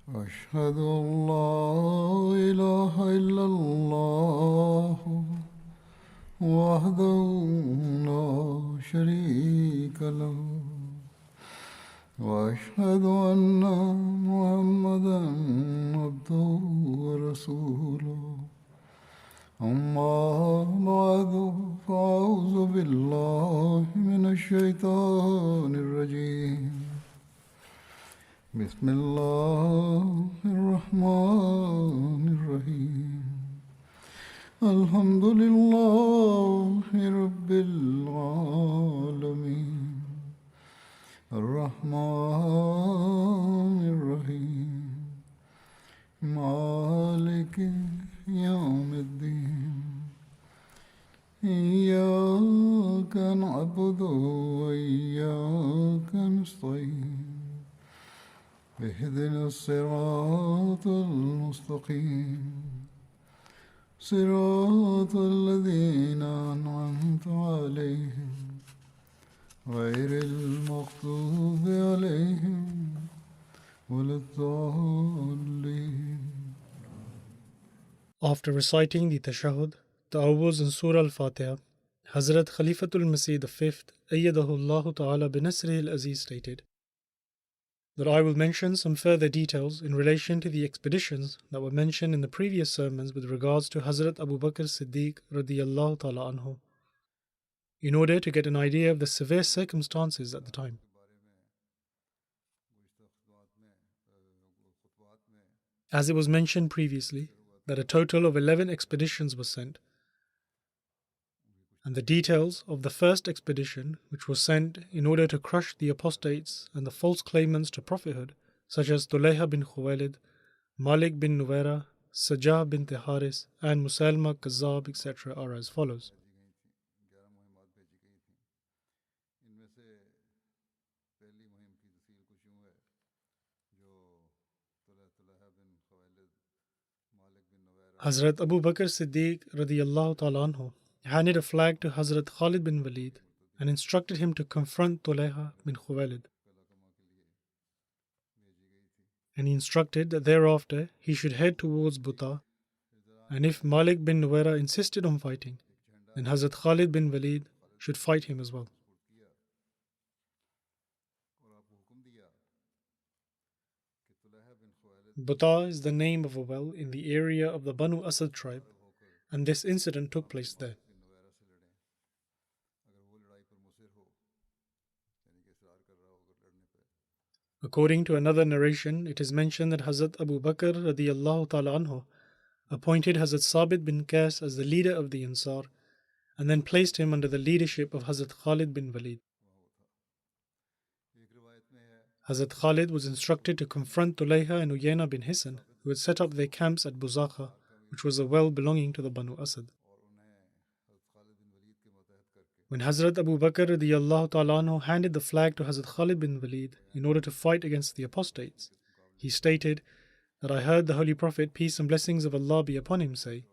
أشهد أن لا إله إلا الله وحده لا شريك له وأشهد أن محمدا عبده ورسوله أما بعد فأعوذ بالله من الشيطان الرجيم بسم الله الرحمن الرحيم الحمد لله رب العالمين الرحمن الرحيم مالك يوم الدين إياك نعبد وإياك نستعين اهدنا الصراط المستقيم صراط الذين أنعمت عليهم غير المغضوب عليهم ولا الضالين. After reciting the Tashahhud, Ta'awuz and Surah Al-Fatiha, Hazrat Khalifatul Masih V, Ayyadahullah Ta'ala binasrihi al-Aziz stated that I will mention some further details in relation to the expeditions that were mentioned in the previous sermons with regards to Hazrat Abu Bakr Siddiq radiyallahu ta'ala anhu, in order to get an idea of the severe circumstances at the time. As it was mentioned previously, that a total of 11 expeditions were sent, and the details of the first expedition, which was sent in order to crush the apostates and the false claimants to prophethood, such as Tulayha bin Khuwailid, Malik bin Nuwaira, Sajah bin Haris, and Musailma Kazzab, etc., are as follows. Hazrat Abu Bakr Siddiq radiyallahu ta'ala anhu handed a flag to Hazrat Khalid bin Walid and instructed him to confront Tulayha bin Khuwailid. And he instructed that thereafter he should head towards Buta, and if Malik bin Nuwaira insisted on fighting, then Hazrat Khalid bin Walid should fight him as well. Buta is the name of a well in the area of the Banu Asad tribe, and this incident took place there. According to another narration, it is mentioned that Hazrat Abu Bakr radiyallahu ta'ala anhu appointed Hazrat Sabit bin Qais as the leader of the Ansar and then placed him under the leadership of Hazrat Khalid bin Walid. Hazrat Khalid was instructed to confront Tulayha and Uyayna bin Hisn, who had set up their camps at Buzakha, which was a well belonging to the Banu Asad. When Hazrat Abu Bakr radiyallahu ta'ala anhu handed the flag to Hazrat Khalid bin Walid in order to fight against the apostates, he stated that I heard the Holy Prophet, peace and blessings of Allah be upon him, say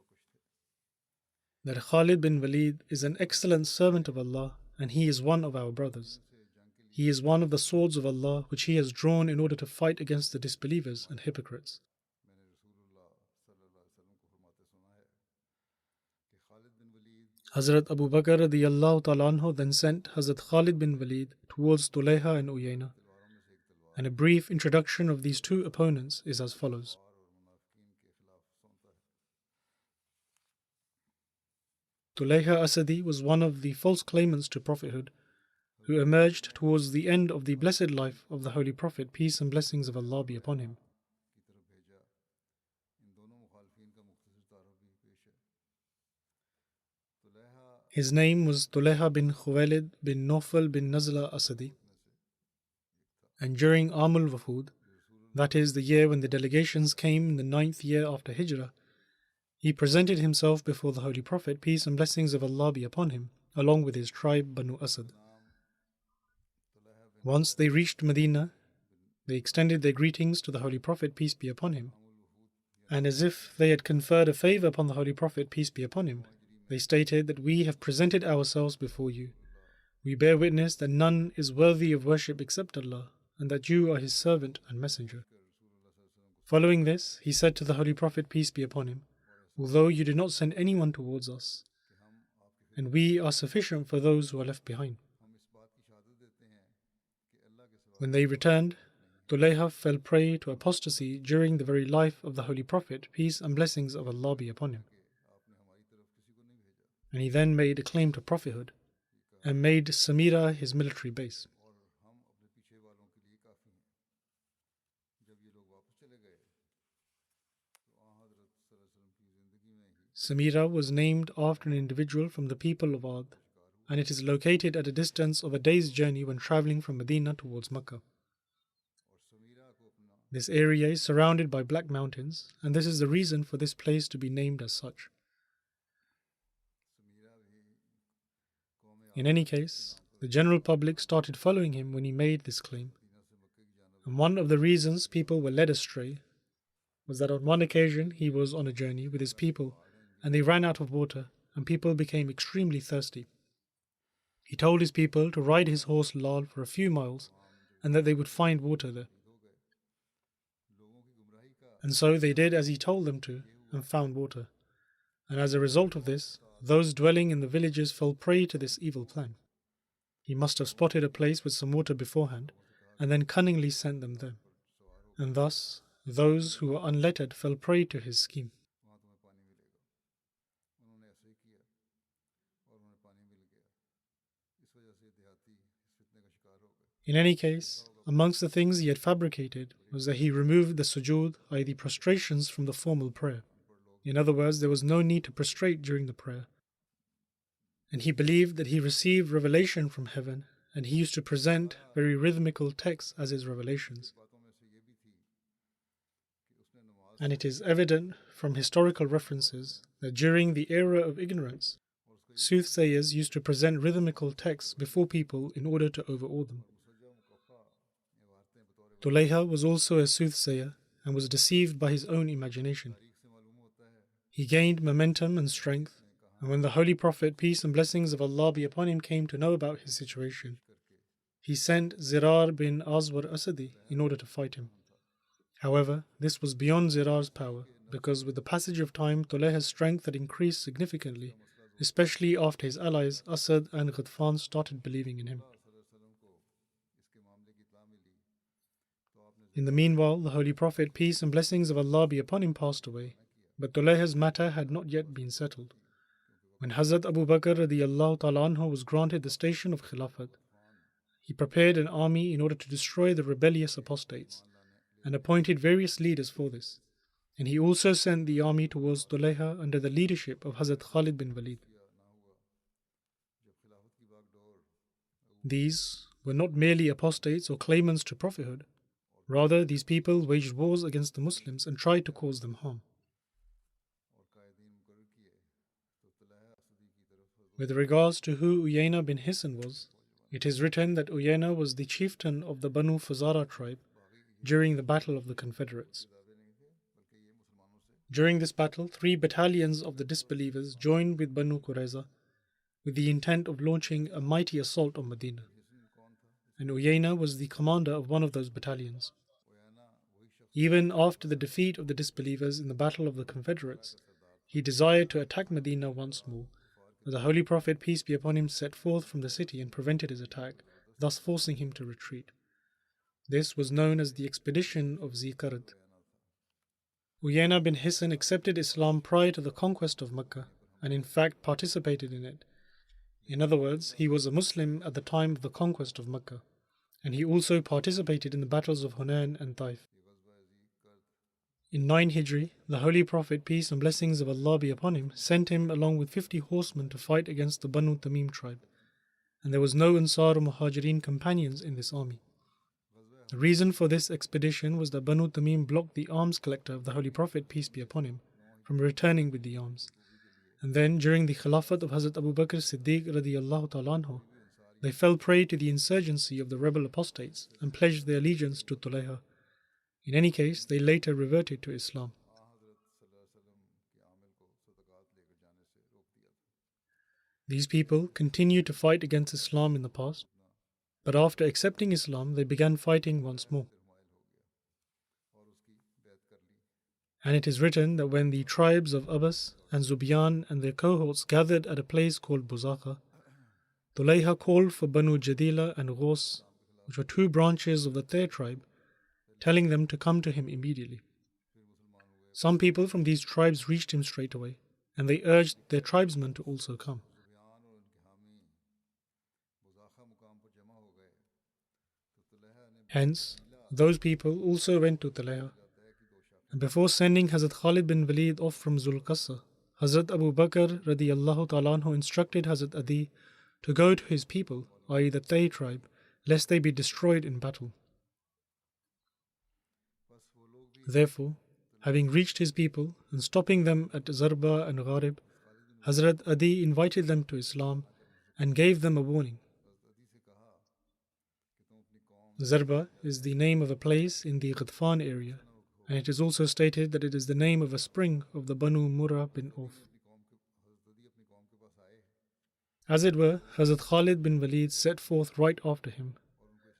that Khalid bin Walid is an excellent servant of Allah and he is one of our brothers. He is one of the swords of Allah which he has drawn in order to fight against the disbelievers and hypocrites. Hazrat Abu Bakr radiyallahu ta'ala anhu then sent Hazrat Khalid bin Walid towards Tulayha and Uyayna, and a brief introduction of these two opponents is as follows. Tulayha Asadi was one of the false claimants to prophethood who emerged towards the end of the blessed life of the Holy Prophet, peace and blessings of Allah be upon him. His name was Tulayha bin Khuwailid bin Nawfal bin Nazla Asadi, and during Amul Wafud, that is the year when the delegations came in the 9th year after Hijrah, he presented himself before the Holy Prophet, peace and blessings of Allah be upon him, along with his tribe Banu Asad. Once they reached Medina, they extended their greetings to the Holy Prophet, peace be upon him, and as if they had conferred a favor upon the Holy Prophet, peace be upon him, they stated that we have presented ourselves before you. We bear witness that none is worthy of worship except Allah, and that you are His servant and messenger. Following this, he said to the Holy Prophet, peace be upon him, although you did not send anyone towards us, and we are sufficient for those who are left behind. When they returned, Tulayha fell prey to apostasy during the very life of the Holy Prophet, peace and blessings of Allah be upon him. And he then made a claim to prophethood and made Samira his military base. Samira was named after an individual from the people of Ad, and it is located at a distance of a day's journey when traveling from Medina towards Mecca. This area is surrounded by black mountains, and this is the reason for this place to be named as such. In any case, the general public started following him when he made this claim, and one of the reasons people were led astray was that on one occasion he was on a journey with his people and they ran out of water and people became extremely thirsty. He told his people to ride his horse Lal for a few miles and that they would find water there. And so they did as he told them to and found water. And as a result of this, those dwelling in the villages fell prey to this evil plan. He must have spotted a place with some water beforehand and then cunningly sent them there. And thus, those who were unlettered fell prey to his scheme. In any case, amongst the things he had fabricated was that he removed the sujood, i.e. the prostrations, from the formal prayer. In other words, there was no need to prostrate during the prayer. And he believed that he received revelation from heaven, and he used to present very rhythmical texts as his revelations. And it is evident from historical references that during the era of ignorance, soothsayers used to present rhythmical texts before people in order to overawe them. Tulayha was also a soothsayer and was deceived by his own imagination. He gained momentum and strength, and when the Holy Prophet, peace and blessings of Allah be upon him, came to know about his situation, he sent Zirar bin Azwar Asadi in order to fight him. However, this was beyond Zirar's power, because with the passage of time, Tulayha's strength had increased significantly, especially after his allies Asad and Ghatfan started believing in him. In the meanwhile, the Holy Prophet, peace and blessings of Allah be upon him, passed away, but Tulayha's matter had not yet been settled. When Hazrat Abu Bakr radiyallahu ta'ala anhu was granted the station of Khilafat, he prepared an army in order to destroy the rebellious apostates, and appointed various leaders for this, and he also sent the army towards Tulayha under the leadership of Hazrat Khalid bin Walid. These were not merely apostates or claimants to prophethood. Rather, these people waged wars against the Muslims and tried to cause them harm. With regards to who Uyayna bin Hisn was, it is written that Uyayna was the chieftain of the Banu Fazara tribe during the Battle of the Confederates. During this battle, 3 battalions of the disbelievers joined with Banu Qurayza with the intent of launching a mighty assault on Medina. And Uyayna was the commander of one of those battalions. Even after the defeat of the disbelievers in the Battle of the Confederates, he desired to attack Medina once more, but the Holy Prophet, peace be upon him, set forth from the city and prevented his attack, thus forcing him to retreat. This was known as the Expedition of Ziqard. Uyayna bin Hisn accepted Islam prior to the conquest of Mecca, and in fact participated in it. In other words, he was a Muslim at the time of the conquest of Mecca, and he also participated in the battles of Hunain and Taif. In 9 Hijri, the Holy Prophet, peace and blessings of Allah be upon him, sent him along with 50 horsemen to fight against the Banu Tamim tribe, and there was no Ansar or Muhajirin companions in this army. The reason for this expedition was that Banu Tamim blocked the arms collector of the Holy Prophet, peace be upon him, from returning with the arms. And then, during the Khilafat of Hazrat Abu Bakr Siddiq radiyallahu ta'ala anhu, they fell prey to the insurgency of the rebel apostates and pledged their allegiance to Tulayha. In any case, they later reverted to Islam. These people continued to fight against Islam in the past, but after accepting Islam, they began fighting once more. And it is written that when the tribes of Abbas and Zubiyan and their cohorts gathered at a place called Buzakha, Tulayha called for Banu Jadila and Ghos, which were two branches of the Tay tribe, telling them to come to him immediately. Some people from these tribes reached him straight away, and they urged their tribesmen to also come. Hence, those people also went to Tulayha. And before sending Hazrat Khalid bin Walid off from Zulqassa, Hazrat Abu Bakr radiyallahu ta'ala anhu instructed Hazrat Adi to go to his people, i.e. the Tay tribe, lest they be destroyed in battle. Therefore, having reached his people and stopping them at Zarba and Gharib, Hazrat Adi invited them to Islam and gave them a warning. Zarba is the name of a place in the Ghatfan area, and it is also stated that it is the name of a spring of the Banu Murrah bin Auf. As it were, Hazrat Khalid bin Walid set forth right after him,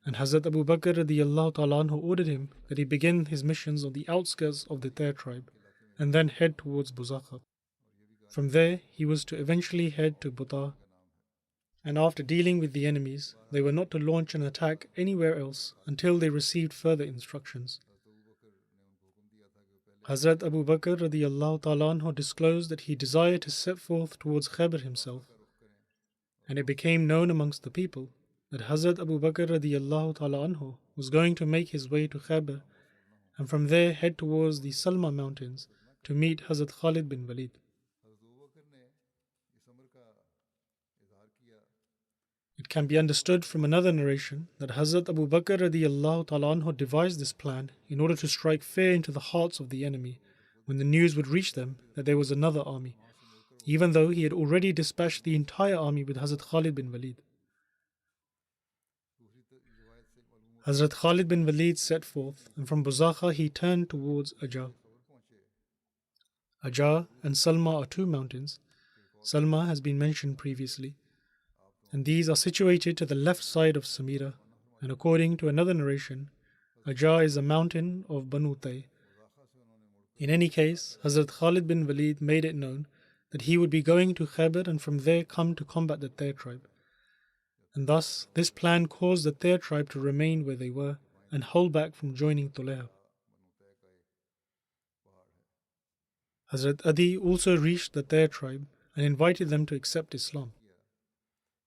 and Hazrat Abu Bakr radiyallahu ta'ala anhu ordered him that he begin his missions on the outskirts of the Tay tribe and then head towards Buzakha. From there, he was to eventually head to Buta, and after dealing with the enemies, they were not to launch an attack anywhere else until they received further instructions. Hazrat Abu Bakr radiyallahu ta'ala anhu disclosed that he desired to set forth towards Khaybar himself, and it became known amongst the people that Hazrat Abu Bakr radiyallahu ta'ala anhu was going to make his way to Khaybar and from there head towards the Salma mountains to meet Hazrat Khalid bin Walid. It can be understood from another narration that Hazrat Abu Bakr radiyallahu ta'ala anhu devised this plan in order to strike fear into the hearts of the enemy when the news would reach them that there was another army, even though he had already dispatched the entire army with Hazrat Khalid bin Walid. Hazrat Khalid bin Walid set forth, and from Buzakha he turned towards Ajah. Ajah and Salma are two mountains. Salma has been mentioned previously, and these are situated to the left side of Samira, and according to another narration, Ajah is a mountain of Banu Tay. In any case, Hazrat Khalid bin Walid made it known that he would be going to Khaybar and from there come to combat the Tay tribe. And thus, this plan caused the Tay tribe to remain where they were and hold back from joining Tulayha. Hazrat Adi also reached the Tay tribe and invited them to accept Islam.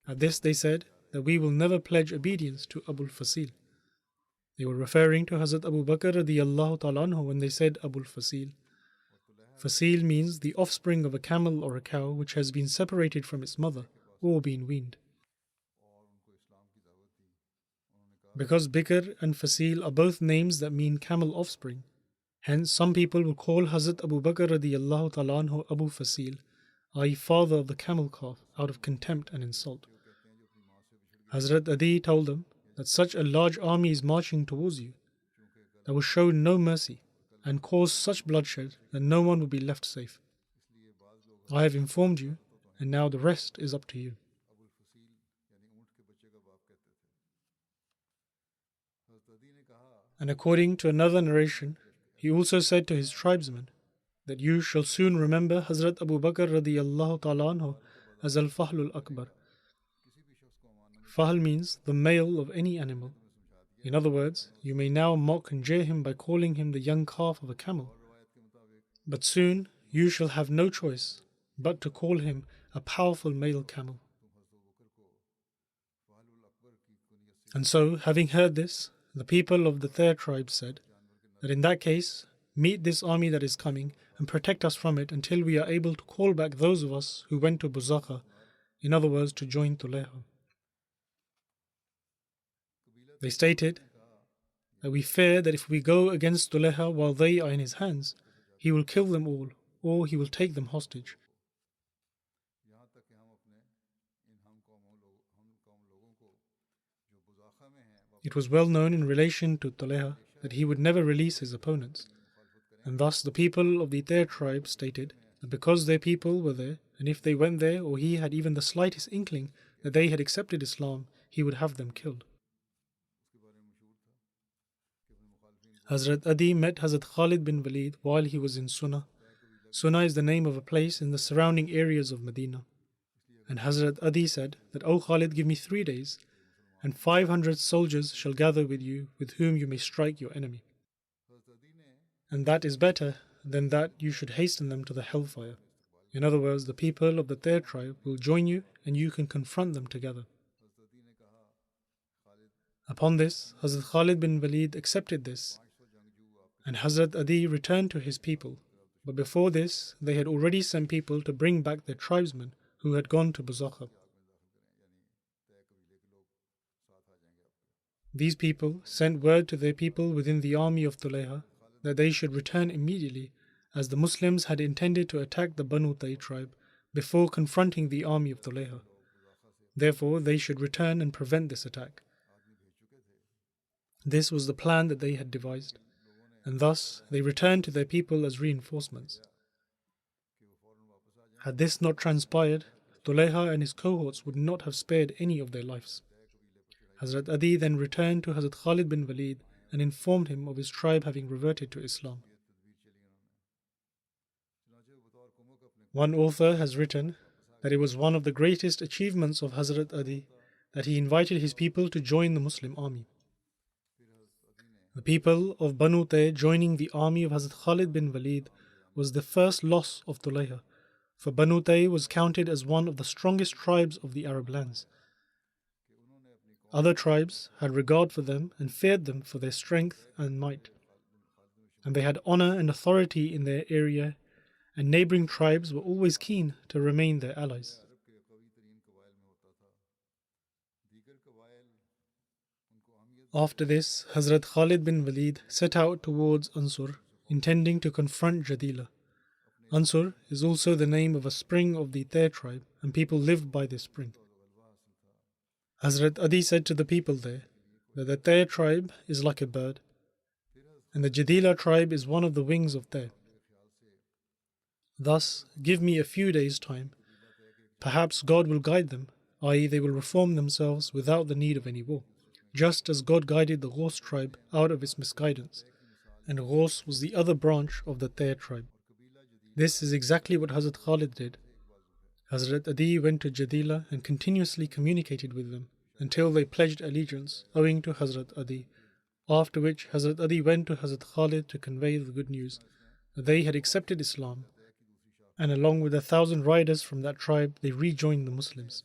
At this they said that we will never pledge obedience to Abul Fasil. They were referring to Hazrat Abu Bakr radiyallahu ta'ala anhu when they said Abul Fasil. Fasil means the offspring of a camel or a cow which has been separated from its mother or been weaned. Because Bikr and Fasil are both names that mean camel offspring, hence some people will call Hazrat Abu Bakr radiyallahu ta'ala anhu Abu Fasil, i.e. father of the camel calf, out of contempt and insult. Hazrat Adi told them that such a large army is marching towards you that will show no mercy and cause such bloodshed that no one will be left safe. I have informed you, and now the rest is up to you. And according to another narration, he also said to his tribesmen that you shall soon remember Hazrat Abu Bakr radiyallahu ta'ala anhu as Al-Fahlul Akbar. Fahl means the male of any animal. In other words, you may now mock and jeer him by calling him the young calf of a camel. But soon you shall have no choice but to call him a powerful male camel. And so, having heard this, the people of the Tay tribe said that in that case, meet this army that is coming and protect us from it until we are able to call back those of us who went to Buzakha, in other words, to join Tulayha. They stated that we fear that if we go against Tulayha while they are in his hands, he will kill them all, or he will take them hostage. It was well known in relation to Tulayha that he would never release his opponents, and thus the people of the Tay tribe stated that because their people were there, and if they went there or he had even the slightest inkling that they had accepted Islam, he would have them killed. Hazrat Adi met Hazrat Khalid bin Walid while he was in Sunnah. Sunnah is the name of a place in the surrounding areas of Medina. And Hazrat Adi said that, O Khalid, give me 3 days, and 500 soldiers shall gather with you, with whom you may strike your enemy. And that is better than that you should hasten them to the hellfire. In other words, the people of the Tair tribe will join you and you can confront them together. Upon this, Hazrat Khalid bin Walid accepted this, and Hazrat Adi returned to his people. But before this, they had already sent people to bring back their tribesmen who had gone to Buzakha. These people sent word to their people within the army of Tulayha that they should return immediately, as the Muslims had intended to attack the Banu Tay tribe before confronting the army of Tulayha. Therefore, they should return and prevent this attack. This was the plan that they had devised, and thus they returned to their people as reinforcements. Had this not transpired, Tulayha and his cohorts would not have spared any of their lives. Hazrat Adi then returned to Hazrat Khalid bin Walid and informed him of his tribe having reverted to Islam. One author has written that it was one of the greatest achievements of Hazrat Adi that he invited his people to join the Muslim army. The people of Banu Tay joining the army of Hazrat Khalid bin Walid was the first loss of Tulayha, for Banu Tay was counted as one of the strongest tribes of the Arab lands. Other tribes had regard for them and feared them for their strength and might, and they had honor and authority in their area, and neighboring tribes were always keen to remain their allies. After this, Hazrat Khalid bin Walid set out towards Ansur, intending to confront Jadila. Ansur is also the name of a spring of the Tair tribe, and people lived by this spring. Hazrat Adi said to the people there that the Tair tribe is like a bird, and the Jadila tribe is one of the wings of Tair. Thus, give me a few days' time. Perhaps God will guide them, i.e., they will reform themselves without the need of any war, just as God guided the Ghaus tribe out of its misguidance, and Ghaus was the other branch of the Tair tribe. This is exactly what Hazrat Khalid did. Hazrat Adi went to Jadila and continuously communicated with them until they pledged allegiance owing to Hazrat Adi, after which Hazrat Adi went to Hazrat Khalid to convey the good news that they had accepted Islam, and along with 1,000 riders from that tribe they rejoined the Muslims.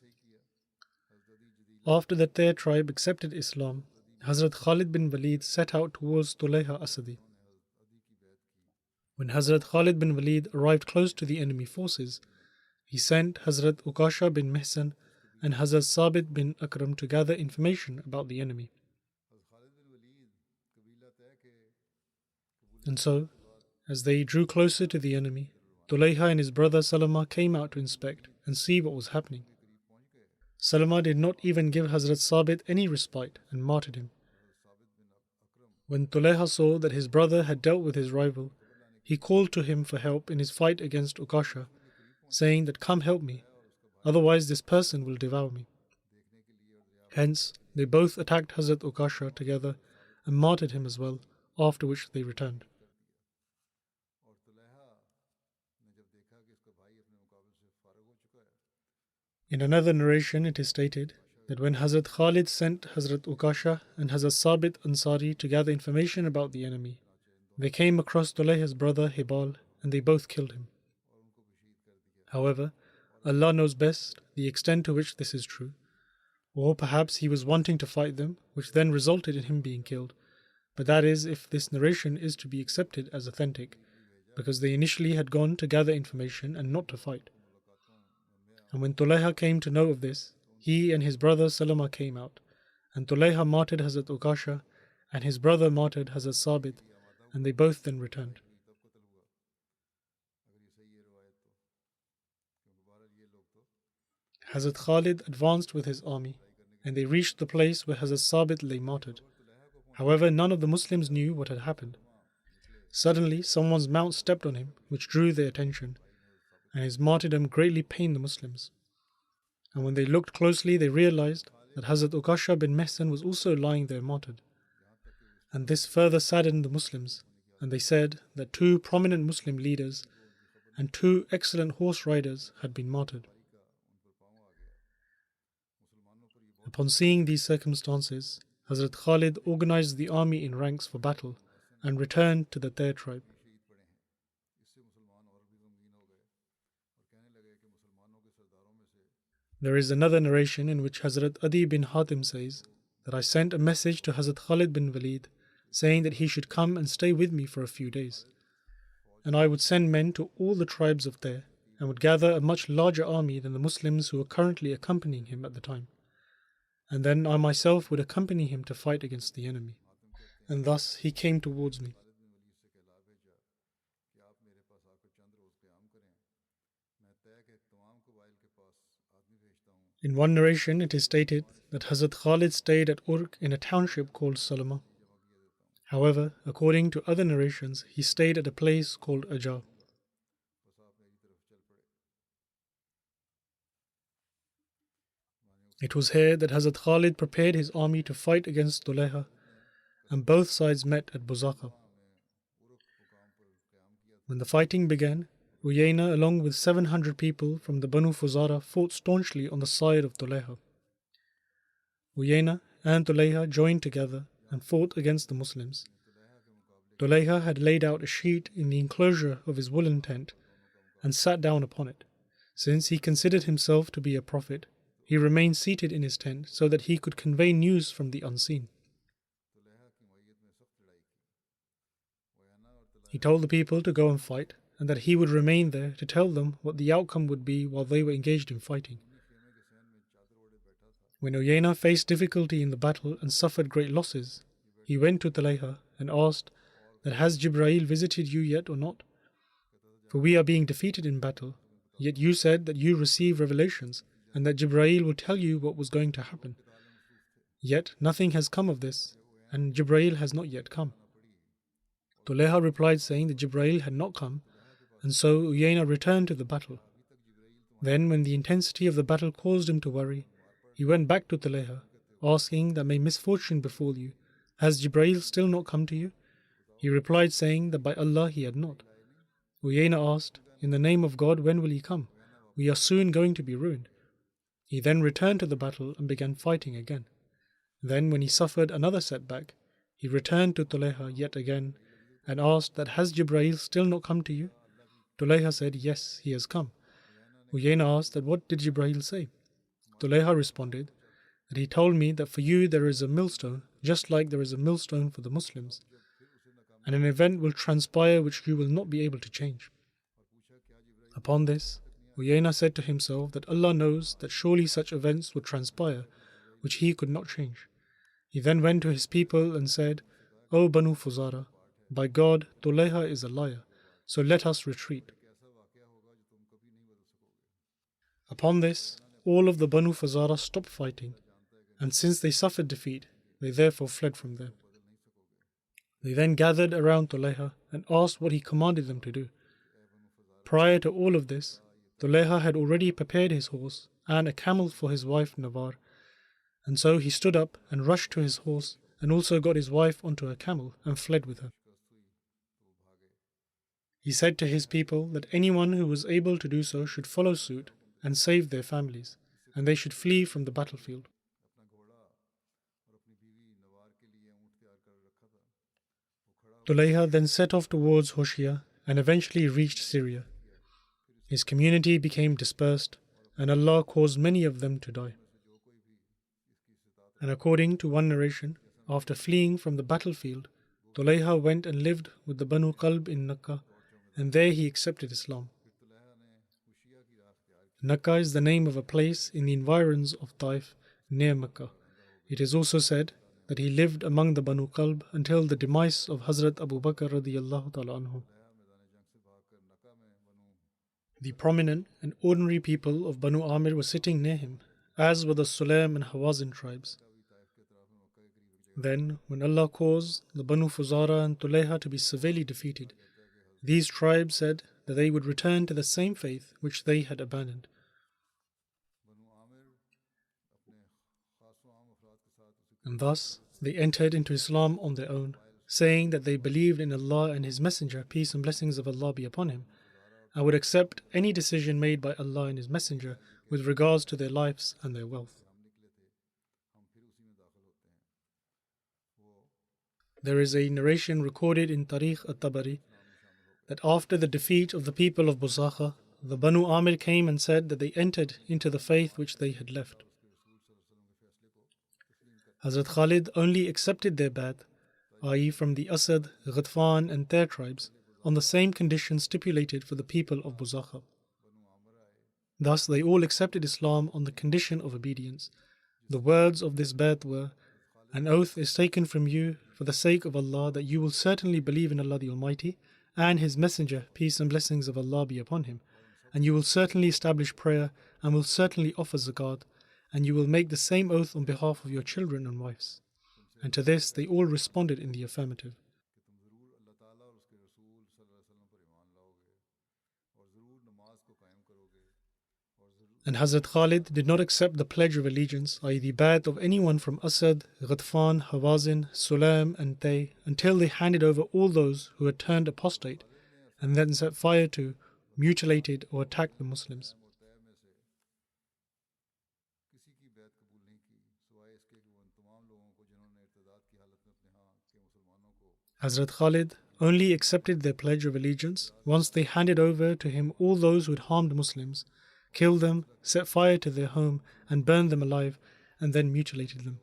After the Tair tribe accepted Islam, Hazrat Khalid bin Walid set out towards Tulayha Asadi. When Hazrat Khalid bin Walid arrived close to the enemy forces, he sent Hazrat Ukasha bin Mihsan and Hazrat Sabit bin Akram to gather information about the enemy. And so, as they drew closer to the enemy, Tulayha and his brother Salama came out to inspect and see what was happening. Salama did not even give Hazrat Sabit any respite and martyred him. When Tulayha saw that his brother had dealt with his rival, he called to him for help in his fight against Ukasha, saying that, "Come help me, otherwise this person will devour me." Hence, they both attacked Hazrat Ukasha together and martyred him as well, after which they returned. In another narration, it is stated that when Hazrat Khalid sent Hazrat Ukasha and Hazrat Sabit Ansari to gather information about the enemy, they came across Tulayha's brother Hibal and they both killed him. However, Allah knows best the extent to which this is true, or perhaps he was wanting to fight them, which then resulted in him being killed. But that is if this narration is to be accepted as authentic, because they initially had gone to gather information and not to fight. And when Tulayha came to know of this, he and his brother Salama came out, and Tulayha martyred Hazrat Ukasha, and his brother martyred Hazrat Sabit, and they both then returned. Hazrat Khalid advanced with his army, and they reached the place where Hazrat Sabit lay martyred. However, none of the Muslims knew what had happened. Suddenly, someone's mount stepped on him, which drew their attention, and his martyrdom greatly pained the Muslims. And when they looked closely, they realized that Hazrat Ukasha bin Mihsan was also lying there martyred. and this further saddened the Muslims, and they said that two prominent Muslim leaders and two excellent horse riders had been martyred. Upon seeing these circumstances, Hazrat Khalid organized the army in ranks for battle and returned to the Tair tribe. There is another narration in which Hazrat Adi bin Hatim says that I sent a message to Hazrat Khalid bin Walid saying that he should come and stay with me for a few days. And I would send men to all the tribes of Tair and would gather a much larger army than the Muslims who were currently accompanying him at the time. And then I myself would accompany him to fight against the enemy. And thus he came towards me. In one narration it is stated that Hazrat Khalid stayed at Urk in a township called Salama. However, according to other narrations, he stayed at a place called Ajah. It was here that Hazrat Khalid prepared his army to fight against Tulayha, and both sides met at Buzaka. When the fighting began, Uyayna along with 700 people from the Banu Fuzara fought staunchly on the side of Tulayha. Uyayna and Tulayha joined together and fought against the Muslims. Tulayha had laid out a sheet in the enclosure of his woolen tent and sat down upon it. Since he considered himself to be a prophet, he remained seated in his tent so that he could convey news from the unseen. He told the people to go and fight, and that he would remain there to tell them what the outcome would be while they were engaged in fighting. When Uyayna faced difficulty in the battle and suffered great losses, he went to Tulayha and asked that has Jibreel visited you yet or not? For we are being defeated in battle, yet you said that you receive revelations and that Jibreel will tell you what was going to happen. Yet nothing has come of this, and Jibreel has not yet come. Tulayha replied saying that Jibreel had not come, and so Uyayna returned to the battle. Then when the intensity of the battle caused him to worry, he went back to Tulayha, asking that may misfortune befall you. Has Jibreel still not come to you? He replied saying that by Allah he had not. Uyayna asked, in the name of God, when will he come? We are soon going to be ruined. He then returned to the battle and began fighting again. Then when he suffered another setback, he returned to Tulayha yet again and asked that has Jibreel still not come to you? Tulayha said, yes, he has come. Uyayna asked that what did Jibreel say? Tulayha responded that he told me that for you there is a millstone, just like there is a millstone for the Muslims, and an event will transpire which you will not be able to change. Upon this, Uyayna said to himself that Allah knows that surely such events would transpire, which he could not change. He then went to his people and said, O Banu Fuzara, by God, Tulayha is a liar, so let us retreat. Upon this, all of the Banu Fuzara stopped fighting, and since they suffered defeat, they therefore fled from them. They then gathered around Tulayha and asked what he commanded them to do. Prior to all of this, Tulayha had already prepared his horse and a camel for his wife Navar, and so he stood up and rushed to his horse and also got his wife onto a camel and fled with her. He said to his people that anyone who was able to do so should follow suit and save their families, and they should flee from the battlefield. Tulayha then set off towards Hoshia and eventually reached Syria. His community became dispersed, and Allah caused many of them to die. And according to one narration, after fleeing from the battlefield, Tulayha went and lived with the Banu Qalb in Nakka, and there he accepted Islam. Nakka is the name of a place in the environs of Taif near Mecca. It is also said that he lived among the Banu Qalb until the demise of Hazrat Abu Bakr radiyallahu ta'ala anhu. The prominent and ordinary people of Banu Amir were sitting near him, as were the Sulaim and Hawazin tribes. Then, when Allah caused the Banu Fuzara and Tulayha to be severely defeated, these tribes said that they would return to the same faith which they had abandoned. And thus, they entered into Islam on their own, saying that they believed in Allah and His Messenger, peace and blessings of Allah be upon him, and would accept any decision made by Allah and His Messenger with regards to their lives and their wealth. There is a narration recorded in Tarikh at-Tabari that after the defeat of the people of Buzakha, the Banu Amir came and said that they entered into the faith which they had left. Hazrat Khalid only accepted their bai'at, i.e. from the Asad, Ghatfan and their tribes, on the same conditions stipulated for the people of Buzakha. Thus they all accepted Islam on the condition of obedience. The words of this bai'at were, "An oath is taken from you for the sake of Allah that you will certainly believe in Allah the Almighty and His Messenger, peace and blessings of Allah be upon him, and you will certainly establish prayer and will certainly offer zakat, and you will make the same oath on behalf of your children and wives." And to this they all responded in the affirmative. And Hazrat Khalid did not accept the pledge of allegiance, i.e. the bai'at of anyone from Asad, Ghatfan, Hawazin, Sulaim and Tay, until they handed over all those who had turned apostate and then set fire to, mutilated or attacked the Muslims. Hazrat Khalid only accepted their pledge of allegiance once they handed over to him all those who had harmed Muslims, killed them, set fire to their home, and burned them alive, and then mutilated them.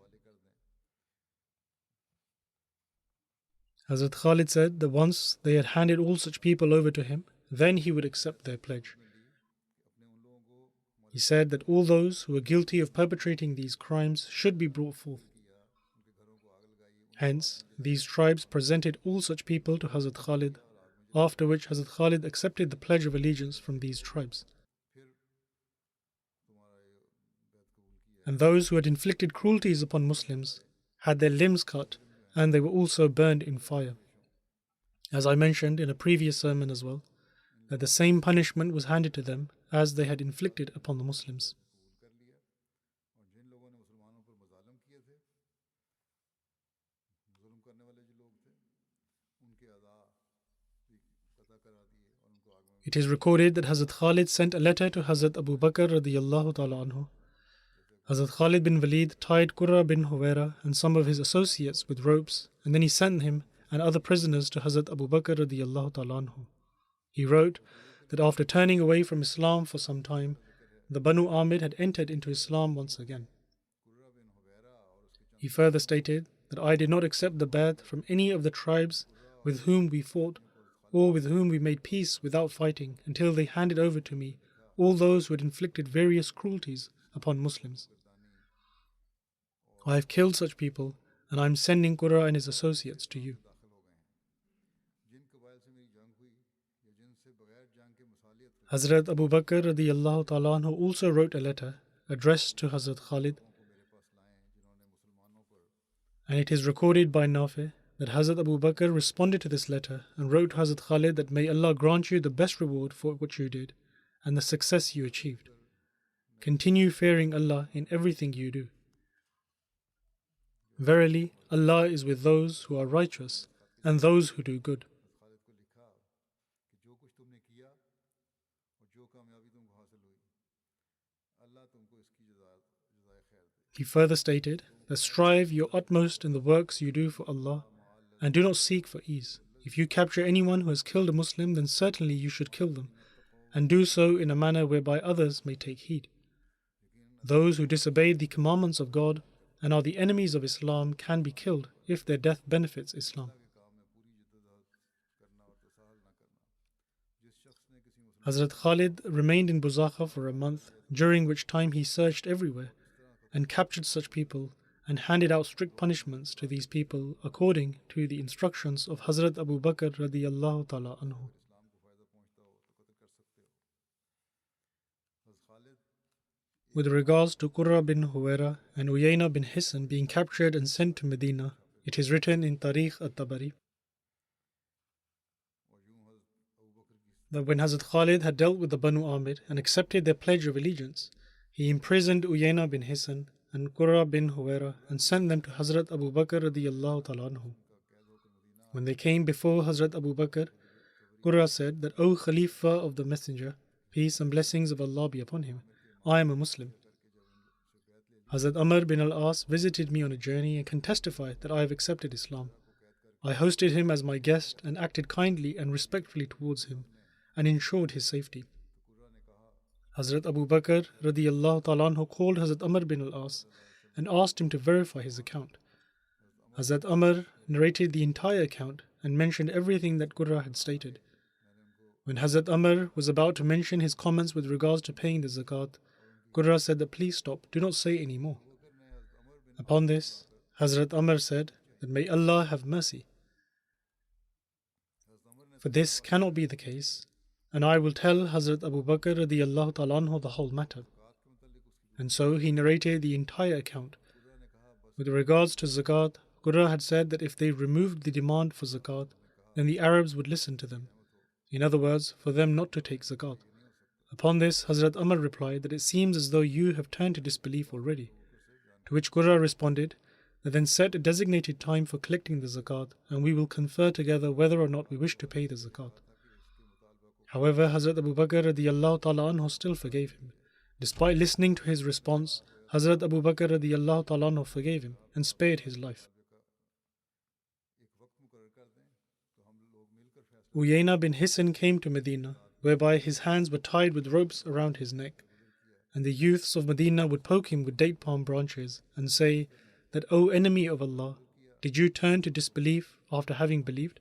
Hazrat Khalid said that once they had handed all such people over to him, then he would accept their pledge. He said that all those who were guilty of perpetrating these crimes should be brought forth. Hence, these tribes presented all such people to Hazrat Khalid, after which Hazrat Khalid accepted the pledge of allegiance from these tribes. And those who had inflicted cruelties upon Muslims had their limbs cut, and they were also burned in fire. As I mentioned in a previous sermon as well, that the same punishment was handed to them as they had inflicted upon the Muslims. It is recorded that Hazrat Khalid sent a letter to Hazrat Abu Bakr radiyallahu ta'ala anhu. Hazrat Khalid bin Walid tied Qurra bin Huwaira and some of his associates with ropes, and then he sent him and other prisoners to Hazrat Abu Bakr radiyallahu ta'ala anhu. He wrote that after turning away from Islam for some time, the Banu Amir had entered into Islam once again. He further stated that I did not accept the bai'at from any of the tribes with whom we fought or with whom we made peace without fighting until they handed over to me all those who had inflicted various cruelties upon Muslims. I have killed such people, and I am sending Qurra and his associates to you. Hazrat Abu Bakr radiyallahu ta'ala anhu also wrote a letter addressed to Hazrat Khalid, and it is recorded by Nafi that Hazrat Abu Bakr responded to this letter and wrote to Hazrat Khalid that may Allah grant you the best reward for what you did and the success you achieved. Continue fearing Allah in everything you do. Verily, Allah is with those who are righteous and those who do good. He further stated that strive your utmost in the works you do for Allah and do not seek for ease. If you capture anyone who has killed a Muslim, then certainly you should kill them, and do so in a manner whereby others may take heed. Those who disobey the commandments of God and are the enemies of Islam can be killed if their death benefits Islam. Hazrat Khalid remained in Buzakha for a month, during which time he searched everywhere and captured such people and handed out strict punishments to these people according to the instructions of Hazrat Abu Bakr radiyallahu ta'ala anhu. With regards to Qurra bin Huwaira and Uyayna bin Hisn being captured and sent to Medina, it is written in Tarikh at-Tabari that when Hazrat Khalid had dealt with the Banu Amir and accepted their pledge of allegiance, he imprisoned Uyayna bin Hisn and Qurra bin Huwaira and sent them to Hazrat Abu Bakr radiyallahu ta'ala anhu. When they came before Hazrat Abu Bakr, Qurra said that, O Khalifa of the Messenger, peace and blessings of Allah be upon him, I am a Muslim. Hazrat Amr bin al-As visited me on a journey and can testify that I have accepted Islam. I hosted him as my guest and acted kindly and respectfully towards him and ensured his safety. Hazrat Abu Bakr radiyallahu ta'ala anhu called Hazrat Amr bin al-As and asked him to verify his account. Hazrat Amr narrated the entire account and mentioned everything that Qurra had stated. When Hazrat Amr was about to mention his comments with regards to paying the zakat, Qurra said that please stop, do not say any more. Upon this, Hazrat Amr said that may Allah have mercy. For this cannot be the case, and I will tell Hazrat Abu Bakr radiyallahu ta'ala anhu the whole matter. And so he narrated the entire account. With regards to zakat, Qurra had said that if they removed the demand for zakat, then the Arabs would listen to them. In other words, for them not to take zakat. Upon this, Hazrat Amr replied that it seems as though you have turned to disbelief already. To which Qurra responded, that then set a designated time for collecting the zakat, and we will confer together whether or not we wish to pay the zakat. However, Hazrat Abu Bakr radiyallahu ta'ala anhu still forgave him. Despite listening to his response, Hazrat Abu Bakr radiyallahu ta'ala anhu forgave him and spared his life. Uyayna bin Hisn came to Medina, whereby his hands were tied with ropes around his neck, and the youths of Medina would poke him with date palm branches and say that, O enemy of Allah, did you turn to disbelief after having believed?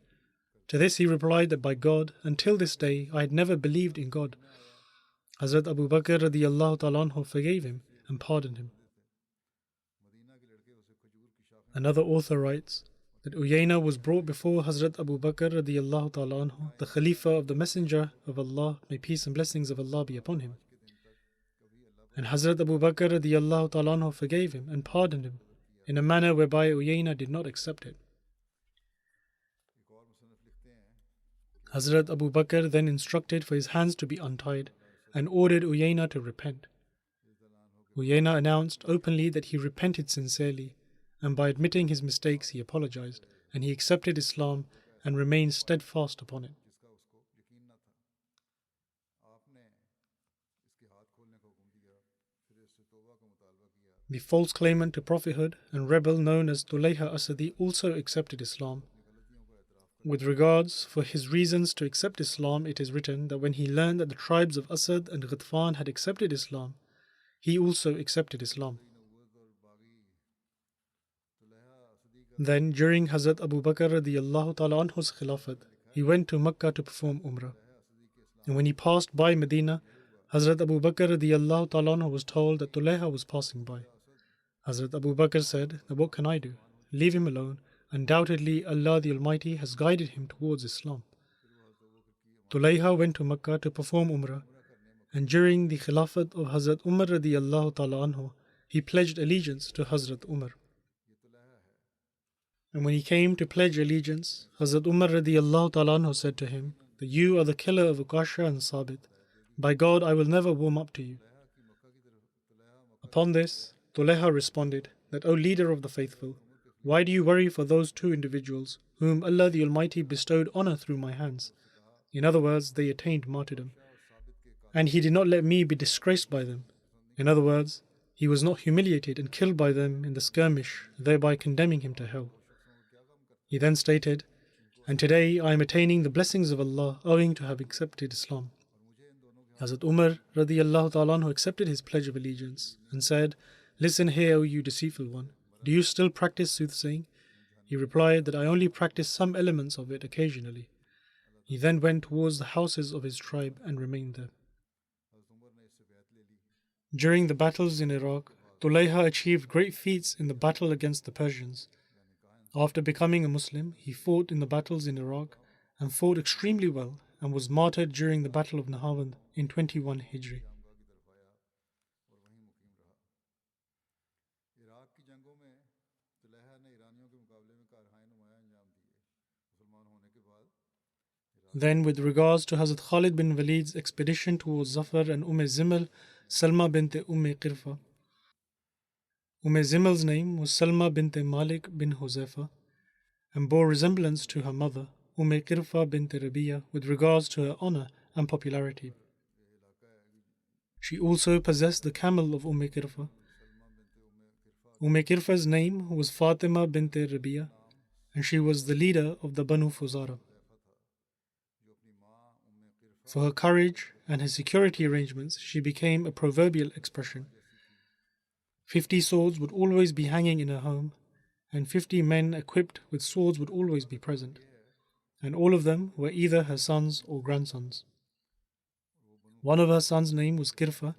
To this he replied that by God, until this day I had never believed in God. Hazrat Abu Bakr radiyallahu ta'ala anhu forgave him and pardoned him. Another author writes that Uyayna was brought before Hazrat Abu Bakr radiyallahu ta'ala anhu, the Khalifa of the Messenger of Allah, may peace and blessings of Allah be upon him. And Hazrat Abu Bakr radiyallahu ta'ala anhu forgave him and pardoned him in a manner whereby Uyayna did not accept it. Hazrat Abu Bakr then instructed for his hands to be untied and ordered Uyayna to repent. Uyayna announced openly that he repented sincerely, and by admitting his mistakes he apologized, and he accepted Islam and remained steadfast upon it. The false claimant to prophethood and rebel known as Tulayha Asadi also accepted Islam. With regards for his reasons to accept Islam, it is written that when he learned that the tribes of Asad and Ghatfan had accepted Islam, he also accepted Islam. Then, during Hazrat Abu Bakr radiyallahu ta'ala anhu's Khilafat, he went to Makkah to perform Umrah. And when he passed by Medina, Hazrat Abu Bakr radiyallahu ta'ala anhu was told that Tulayha was passing by. Hazrat Abu Bakr said, what can I do? Leave him alone. Undoubtedly, Allah the Almighty has guided him towards Islam. Tulayha went to Makkah to perform Umrah, and during the Khilafat of Hazrat Umar radiyallahu ta'ala anhu, he pledged allegiance to Hazrat Umar. And when he came to pledge allegiance, Hazrat Umar radiyallahu ta'ala anhu said to him that you are the killer of Ukasha and Sabit. By God, I will never warm up to you. Upon this, Tulayha responded that, O leader of the faithful, why do you worry for those two individuals whom Allah the Almighty bestowed honor through my hands? In other words, they attained martyrdom. And He did not let me be disgraced by them. In other words, He was not humiliated and killed by them in the skirmish, thereby condemning him to hell. He then stated, and today I am attaining the blessings of Allah owing to have accepted Islam. Hazrat Umar radiyallahu ta'ala anhu accepted his pledge of allegiance and said, listen here, O you deceitful one, do you still practice soothsaying? He replied that I only practice some elements of it occasionally. He then went towards the houses of his tribe and remained there. During the battles in Iraq, Tulayha achieved great feats in the battle against the Persians. After becoming a Muslim, he fought in the battles in Iraq and fought extremely well and was martyred during the Battle of Nahawand in 21 Hijri. Then, with regards to Hazrat Khalid bin Walid's expedition towards Zafar and Ziml, Salma bint Qirfa. Ziml's name was Salma bint Malik bin Huzaifa and bore resemblance to her mother, Qirfa bint Rabi'a, with regards to her honor and popularity. She also possessed the camel of Qirfa. Qirfa's name was Fatima bint Rabi'a, and she was the leader of the Banu Fuzara. For her courage and her security arrangements, she became a proverbial expression. 50 swords would always be hanging in her home, and 50 men equipped with swords would always be present, and all of them were either her sons or grandsons. One of her sons' name was Qirfa,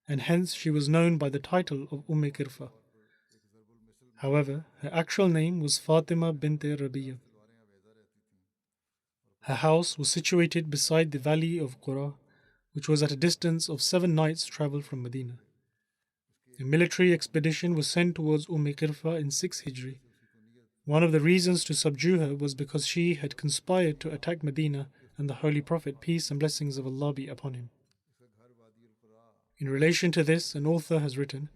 and hence she was known by the title of Qirfa. However, her actual name was Fatima bint Rabi'a. Her house was situated beside the valley of Qura, which was at a distance of 7 nights' travel from Medina. A military expedition was sent towards Qirfa in 6 Hijri. One of the reasons to subdue her was because she had conspired to attack Medina and the Holy Prophet, peace and blessings of Allah be upon him. In relation to this, an author has written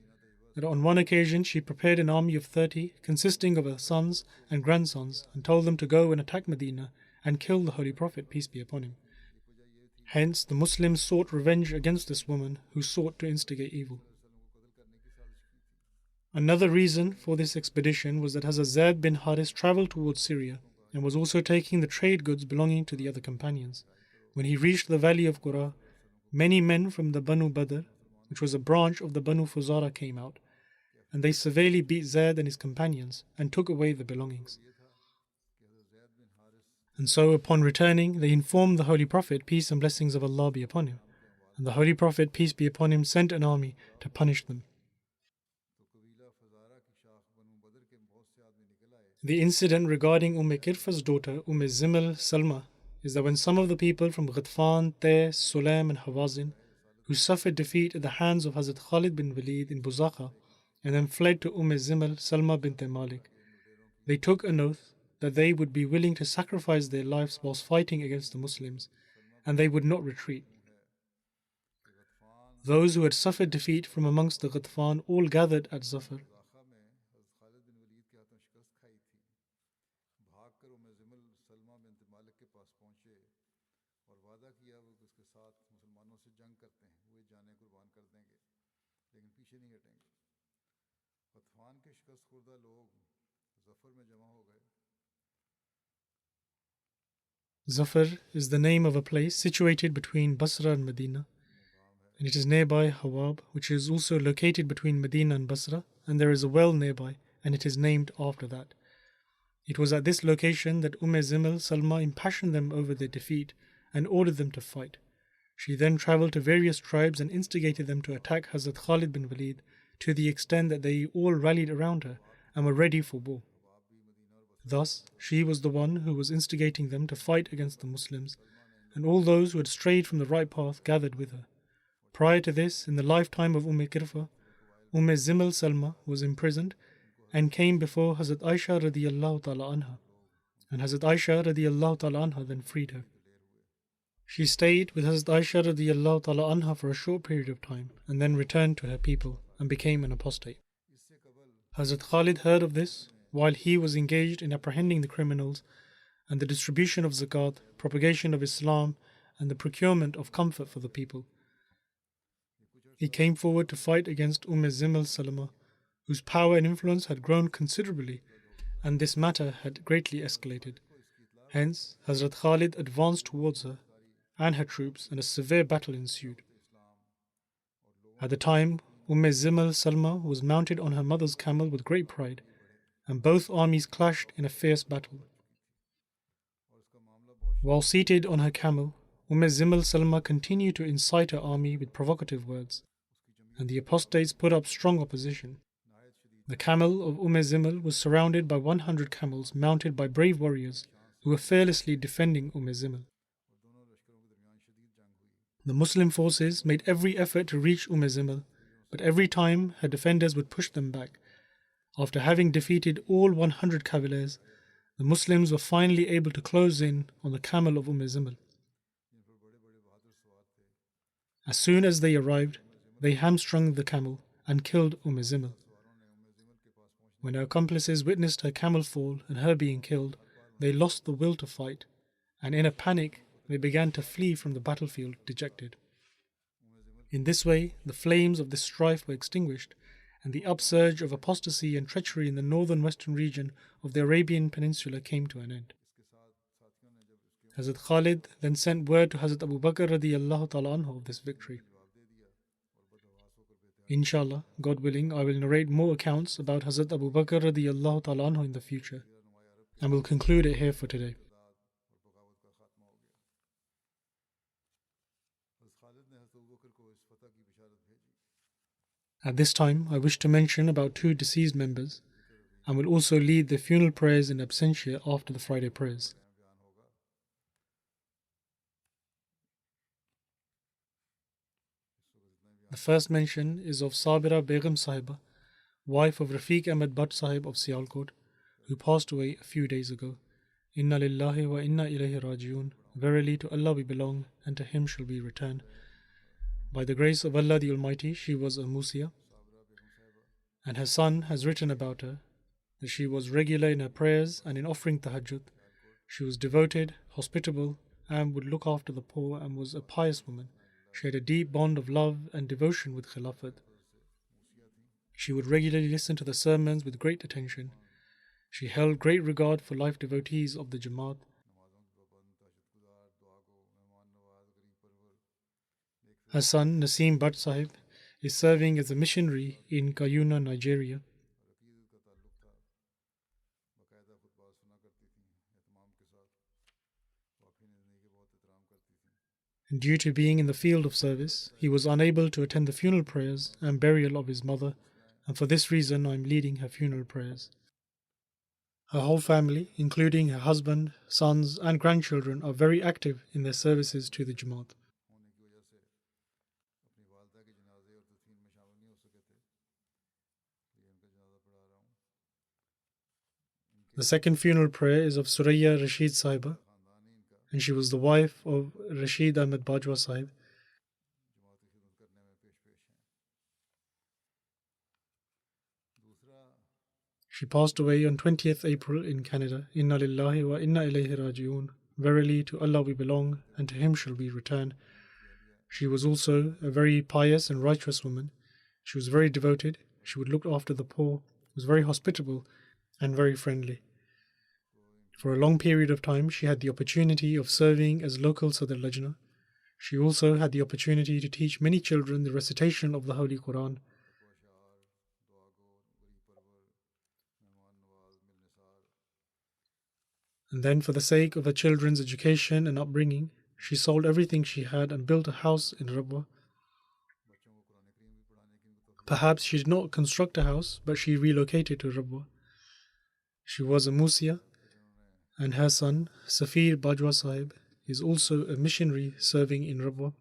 that on one occasion she prepared an army of 30 consisting of her sons and grandsons and told them to go and attack Medina and kill the Holy Prophet, peace be upon him. Hence, the Muslims sought revenge against this woman who sought to instigate evil. Another reason for this expedition was that Hazrat Zayd bin Haris travelled towards Syria and was also taking the trade goods belonging to the other companions. When he reached the valley of Qura, many men from the Banu Badr, which was a branch of the Banu Fuzara, came out, and they severely beat Zayd and his companions and took away the belongings. And so upon returning, they informed the Holy Prophet, peace and blessings of Allah be upon him, and the Holy Prophet, peace be upon him, sent an army to punish them. The incident regarding Qirfa's daughter, Ziml Salma, is that when some of the people from Ghatfan, Tay, Sulaim and Hawazin, who suffered defeat at the hands of Hazrat Khalid bin Walid in Buzakha and then fled to Ziml Salma bint Malik, they took an oath that they would be willing to sacrifice their lives whilst fighting against the Muslims, and they would not retreat. Those who had suffered defeat from amongst the Ghatfan all gathered at Zafar. Zafar is the name of a place situated between Basra and Medina, and it is nearby Hawab, which is also located between Medina and Basra, and there is a well nearby, and it is named after that. It was at this location that Ziml Salma impassioned them over their defeat and ordered them to fight. She then travelled to various tribes and instigated them to attack Hazrat Khalid bin Walid to the extent that they all rallied around her and were ready for war. Thus, she was the one who was instigating them to fight against the Muslims, and all those who had strayed from the right path gathered with her. Prior to this, in the lifetime of Qirfa, Ziml Salma was imprisoned and came before Hazrat Aisha radiyallahu ta'ala anha, and Hazrat Aisha radiyallahu ta'ala anha then freed her. She stayed with Hazrat Aisha radiyallahu ta'ala anha for a short period of time and then returned to her people and became an apostate. Hazrat Khalid heard of this while he was engaged in apprehending the criminals and the distribution of zakat, propagation of Islam, and the procurement of comfort for the people. He came forward to fight against Ziml Salma, whose power and influence had grown considerably, and this matter had greatly escalated. Hence, Hazrat Khalid advanced towards her and her troops, and a severe battle ensued. At the time, Ziml Salma was mounted on her mother's camel with great pride, and both armies clashed in a fierce battle. While seated on her camel, Ziml Salma continued to incite her army with provocative words, and the apostates put up strong opposition. The camel of Ziml was surrounded by 100 camels mounted by brave warriors who were fearlessly defending Ziml. The Muslim forces made every effort to reach Ziml, but every time her defenders would push them back. After having defeated all 100 cavaliers, the Muslims were finally able to close in on the camel of Ziml. As soon as they arrived, they hamstrung the camel and killed Ziml. When her accomplices witnessed her camel fall and her being killed, they lost the will to fight, and in a panic they began to flee from the battlefield dejected. In this way, the flames of this strife were extinguished, and the upsurge of apostasy and treachery in the northern western region of the Arabian Peninsula came to an end. Hazrat Khalid then sent word to Hazrat Abu Bakr radiallahu ta'ala anhu of this victory. Inshallah, God willing, I will narrate more accounts about Hazrat Abu Bakr radiallahu ta'ala anhu in the future, and will conclude it here for today. At this time, I wish to mention about 2 deceased members, and will also lead the funeral prayers in absentia after the Friday prayers. The first mention is of Sabira Begum Sahiba, wife of Rafiq Ahmed Bhatt Sahib of Sialkot, who passed away a few days ago. Inna lillahi wa inna ilayhi rajiun. Verily to Allah we belong, and to Him shall we return. By the grace of Allah the Almighty, she was a Musia, and her son has written about her that she was regular in her prayers and in offering tahajjud. She was devoted, hospitable, and would look after the poor, and was a pious woman. She had a deep bond of love and devotion with Khilafat. She would regularly listen to the sermons with great attention. She held great regard for life devotees of the Jamaat. Her son, Naseem Bhatt Sahib, is serving as a missionary in Kayuna, Nigeria. And due to being in the field of service, he was unable to attend the funeral prayers and burial of his mother, and for this reason I am leading her funeral prayers. Her whole family, including her husband, sons, and grandchildren, are very active in their services to the Jamaat. The second funeral prayer is of Suraya Rashid Sahiba, and she was the wife of Rashid Ahmed Bajwa Sahib. She passed away on 20th April in Canada. Inna lillahi wa inna ilayhi rajiun. Verily to Allah we belong, and to Him shall we return. She was also a very pious and righteous woman. She was very devoted. She would look after the poor, was very hospitable, and very friendly. For a long period of time, she had the opportunity of serving as local Sadr Lajna. She also had the opportunity to teach many children the recitation of the Holy Quran. And then, for the sake of her children's education and upbringing, she sold everything she had and built a house in Rabwa. Perhaps she did not construct a house, but she relocated to Rabwa. She was a Musia, and her son, Safir Bajwa Sahib, is also a missionary serving in Rabwa.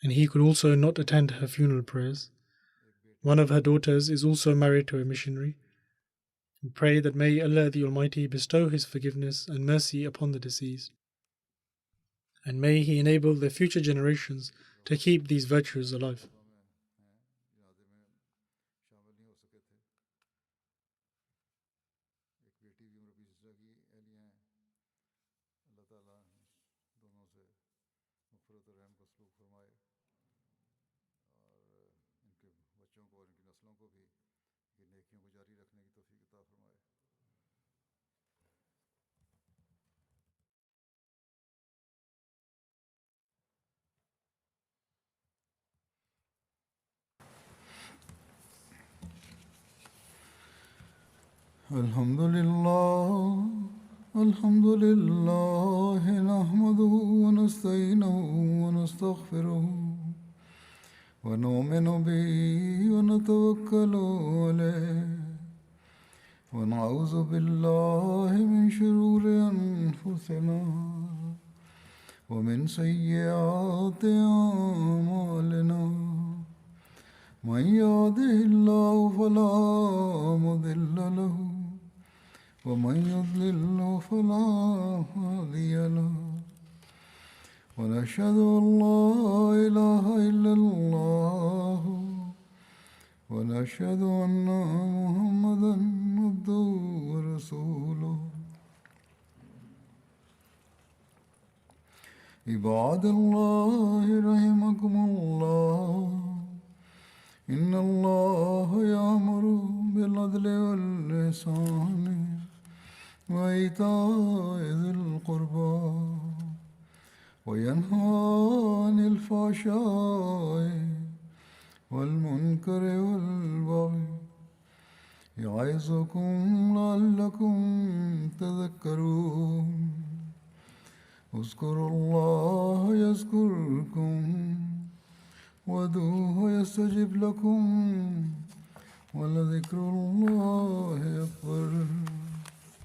And he could also not attend her funeral prayers. One of her daughters is also married to a missionary. We pray that may Allah the Almighty bestow His forgiveness and mercy upon the deceased, and may He enable their future generations to keep these virtues alive. الحمد لله نحمده ونستعينه ونستغفره ونؤمن به ونتوكل عليه ونعوذ بالله من شرور أنفسنا ومن سيئات أعمالنا من يهده الله فلا مضل له ومن يضلل فلا هادي له ونشهد أن لا إله إلا الله ونشهد أن محمدا عبده ورسوله عباد الله رحمكم الله إن الله يأمر بالعدل والإحسان وإيتاء ذي القربى وينهى عن الفحشاء والمنكر والبغي يعظكم لعلكم تذكرون اذكروا الله يذكركم وادعوه يستجب لكم ولذكر الله أكبر